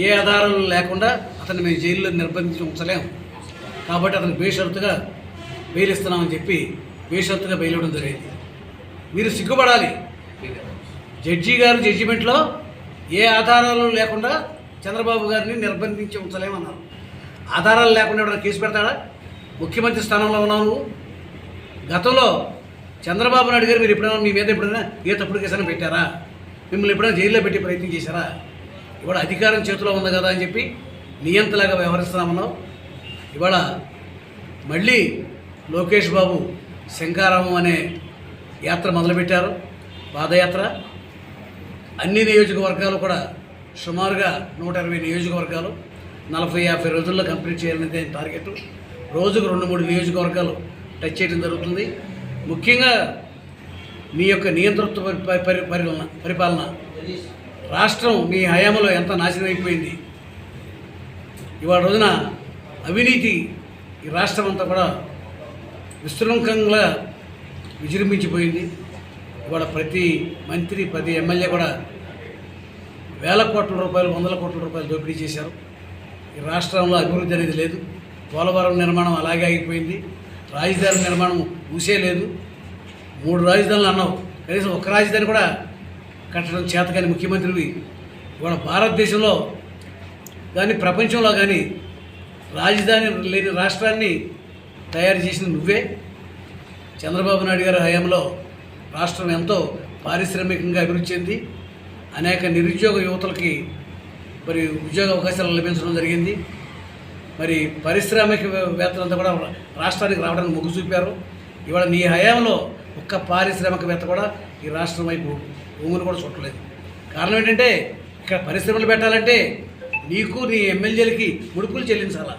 ఏ ఆధారాలు లేకుండా అతన్ని మేము జైల్లో నిర్బంధించి ఉంచలేము. కాబట్టి అతను బేషరతుగా బెయిల్ ఇస్తున్నామని చెప్పి బేషరతుగా బెయిల్ ఇవ్వడం జరిగింది. మీరు సిగ్గుపడాలి. జడ్జి గారు జడ్జిమెంట్లో ఏ ఆధారాలు లేకుండా చంద్రబాబు గారిని నిర్బంధించి ఉంచలేమన్నారు. ఆధారాలు లేకుండా ఎవరైనా కేసు పెడతాడా? ముఖ్యమంత్రి స్థానంలో ఉన్నావు నువ్వు. గతంలో చంద్రబాబు నాయుడు గారు మీరు ఎప్పుడైనా మీ మీద ఎప్పుడైనా ఏ తప్పుడు కేసైనా పెట్టారా? మిమ్మల్ని ఎప్పుడైనా జైల్లో పెట్టి ప్రయత్నం చేశారా? ఇవాళ అధికారం చేతిలో ఉంది కదా అని చెప్పి నియంతలాగా వ్యవహరిస్తున్నామన్నావు. ఇవాళ మళ్ళీ లోకేష్ బాబు శంకారామం అనే యాత్ర మొదలుపెట్టారు, పాదయాత్ర. అన్ని నియోజకవర్గాలు కూడా సుమారుగా 120 నియోజకవర్గాలు 40-50 రోజుల్లో కంప్లీట్ చేయాలనేది టార్గెట్. రోజుకు 2-3 నియోజకవర్గాలు టచ్ చేయడం జరుగుతుంది. ముఖ్యంగా నీ యొక్క నియంతృత్వ పరిపాలన రాష్ట్రం నీ హయాంలో ఎంత నాశనం అయిపోయింది. ఇవాళ రోజున అవినీతి ఈ రాష్ట్రం అంతా కూడా విశృంఖంగా విజృంభించిపోయింది. ఇవాళ ప్రతి మంత్రి, ప్రతి ఎమ్మెల్యే కూడా వేల కోట్ల రూపాయలు, వందల కోట్ల రూపాయలు దోపిడీ చేశారు. ఈ రాష్ట్రంలో అభివృద్ధి అనేది లేదు. పోలవరం నిర్మాణం అలాగే ఆగిపోయింది. రాజధాని నిర్మాణం ఊసే లేదు. 3 రాజధానులు అన్నావు, కనీసం ఒక్క రాజధాని కూడా కట్టడం చేతకాని ముఖ్యమంత్రివి. ఇవాళ భారతదేశంలో కానీ ప్రపంచంలో కానీ రాజధాని లేని రాష్ట్రాన్ని తయారు చేసిన నువ్వే. చంద్రబాబు నాయుడు గారి హయాంలో రాష్ట్రం ఎంతో పారిశ్రామికంగా అభివృద్ధి చెంది అనేక నిరుద్యోగ యువతలకి మరి ఉద్యోగ అవకాశాలు లభించడం జరిగింది. మరి పారిశ్రామికవేత్తలంతా కూడా రాష్ట్రానికి రావడానికి మొగ్గు చూపారు. ఇవాళ నీ హయాంలో ఒక్క పారిశ్రామికవేత్త కూడా ఈ రాష్ట్రం వైపు ఊమును కూడా చుట్టలేదు. కారణం ఏంటంటే ఇక్కడ పరిశ్రమలు పెట్టాలంటే నీకు నీ ఎమ్మెల్యేలకి ముడుపులు చెల్లించాలా.